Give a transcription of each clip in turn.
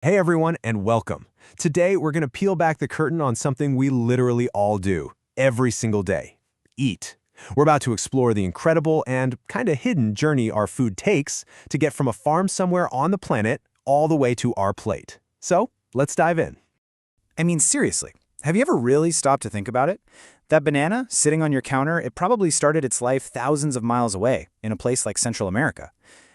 Hey everyone, and welcome. Today, we're going to peel back the curtain on something we literally all do, every single day. Eat. We're about to explore the incredible and kind of hidden journey our food takes to get from a farm somewhere on the planet all the way to our plate. So, let's dive in. I mean, seriously, have you ever really stopped to think about it? That banana sitting on your counter, it probably started its life thousands of miles away, in a place like Central America.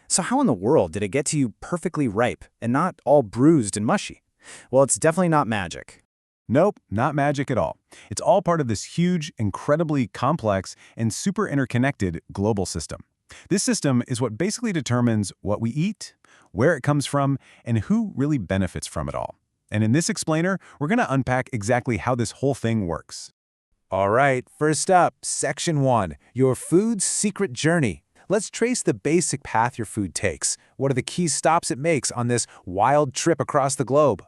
So how in the world did it get to you perfectly ripe and not all bruised and mushy? Well, it's definitely not magic. Nope, not magic at all. It's all part of this huge, incredibly complex, and super interconnected global system. This system is what basically determines what we eat, where it comes from, and who really benefits from it all. And in this explainer, we're going to unpack exactly how this whole thing works. All right, first up, Section 1, your food's secret journey. Let's trace the basic path your food takes. What are the key stops it makes on this wild trip across the globe?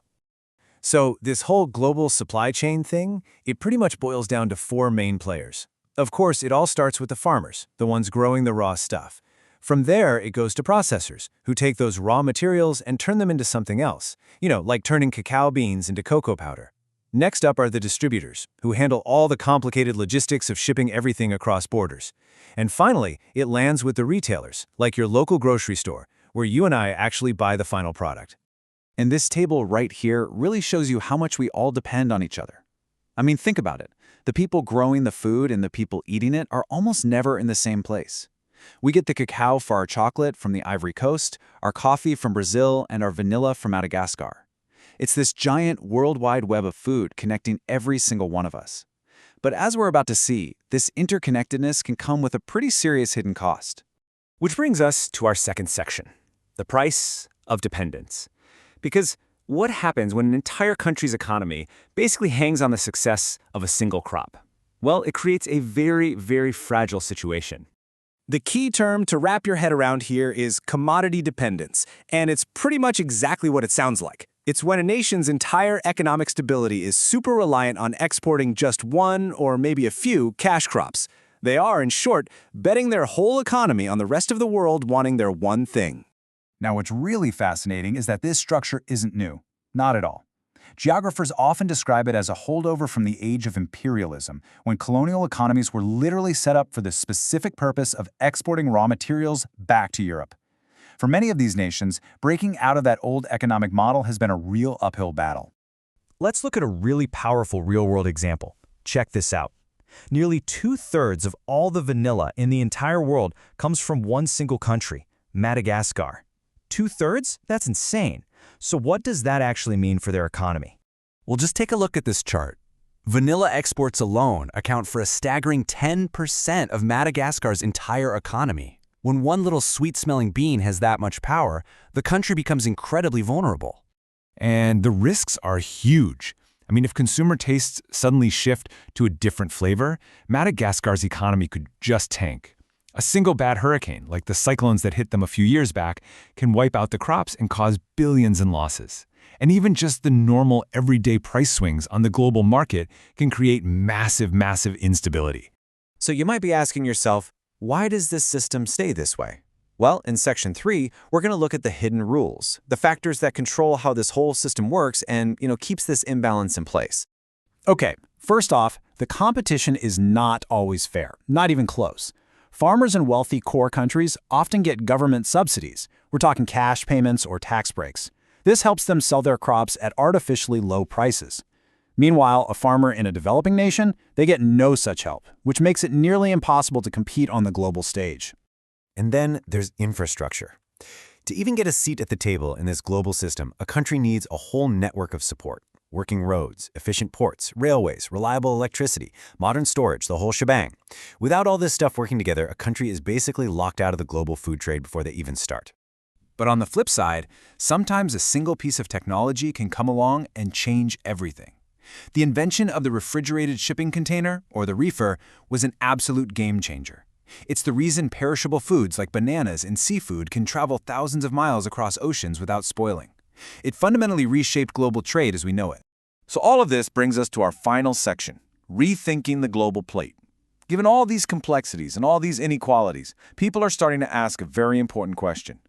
So this whole global supply chain thing, it pretty much boils down to four main players. Of course, it all starts with the farmers, the ones growing the raw stuff. From there, it goes to processors, who take those raw materials and turn them into something else, like turning cacao beans into cocoa powder. Next up are the distributors, who handle all the complicated logistics of shipping everything across borders. And finally, it lands with the retailers, like your local grocery store, where you and I actually buy the final product. And this table right here really shows you how much we all depend on each other. I mean, think about it. The people growing the food and the people eating it are almost never in the same place. We get the cacao for our chocolate from the Ivory Coast, our coffee from Brazil, and our vanilla from Madagascar. It's this giant worldwide web of food connecting every single one of us. But as we're about to see, this interconnectedness can come with a pretty serious hidden cost. Which brings us to our second section, the price of dependence. Because what happens when an entire country's economy basically hangs on the success of a single crop? Well, it creates a very, very fragile situation. The key term to wrap your head around here is commodity dependence, and it's pretty much exactly what it sounds like. It's when a nation's entire economic stability is super reliant on exporting just one or maybe a few cash crops. They are, in short, betting their whole economy on the rest of the world wanting their one thing. Now, what's really fascinating is that this structure isn't new. Not at all. Geographers often describe it as a holdover from the age of imperialism, when colonial economies were literally set up for the specific purpose of exporting raw materials back to Europe. For many of these nations, breaking out of that old economic model has been a real uphill battle. Let's look at a really powerful real-world example. Check this out. Nearly 2/3 of all the vanilla in the entire world comes from one single country, Madagascar. 2/3? That's insane. So what does that actually mean for their economy? Well, just take a look at this chart. Vanilla exports alone account for a staggering 10% of Madagascar's entire economy. When one little sweet-smelling bean has that much power, the country becomes incredibly vulnerable. And the risks are huge. I mean, if consumer tastes suddenly shift to a different flavor, Madagascar's economy could just tank. A single bad hurricane, like the cyclones that hit them a few years back, can wipe out the crops and cause billions in losses. And even just the normal everyday price swings on the global market can create massive, massive instability. So you might be asking yourself, why does this system stay this way? Well, in Section 3, we're going to look at the hidden rules, the factors that control how this whole system works and, keeps this imbalance in place. Okay, first off, the competition is not always fair, not even close. Farmers in wealthy core countries often get government subsidies. We're talking cash payments or tax breaks. This helps them sell their crops at artificially low prices. Meanwhile, a farmer in a developing nation, they get no such help, which makes it nearly impossible to compete on the global stage. And then there's infrastructure. To even get a seat at the table in this global system, a country needs a whole network of support. Working roads, efficient ports, railways, reliable electricity, modern storage, the whole shebang. Without all this stuff working together, a country is basically locked out of the global food trade before they even start. But on the flip side, sometimes a single piece of technology can come along and change everything. The invention of the refrigerated shipping container, or the reefer, was an absolute game changer. It's the reason perishable foods like bananas and seafood can travel thousands of miles across oceans without spoiling. It fundamentally reshaped global trade as we know it. So all of this brings us to our final section, rethinking the global plate. Given all these complexities and all these inequalities, people are starting to ask a very important question.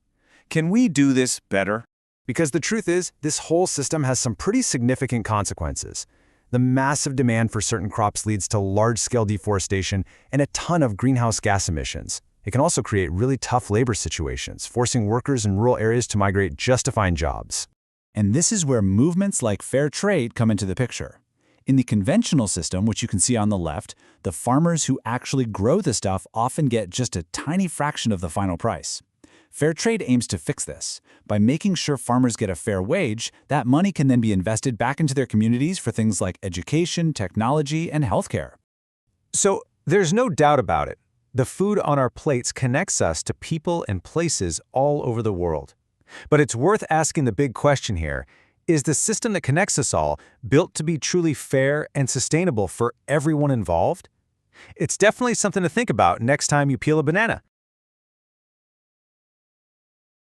Can we do this better? Because the truth is, this whole system has some pretty significant consequences. The massive demand for certain crops leads to large-scale deforestation and a ton of greenhouse gas emissions. It can also create really tough labor situations, forcing workers in rural areas to migrate just to find jobs. And this is where movements like fair trade come into the picture. In the conventional system, which you can see on the left, the farmers who actually grow the stuff often get just a tiny fraction of the final price. Fair trade aims to fix this. By making sure farmers get a fair wage, that money can then be invested back into their communities for things like education, technology, and healthcare. So there's no doubt about it. The food on our plates connects us to people and places all over the world. But it's worth asking the big question here. Is the system that connects us all built to be truly fair and sustainable for everyone involved? It's definitely something to think about next time you peel a banana.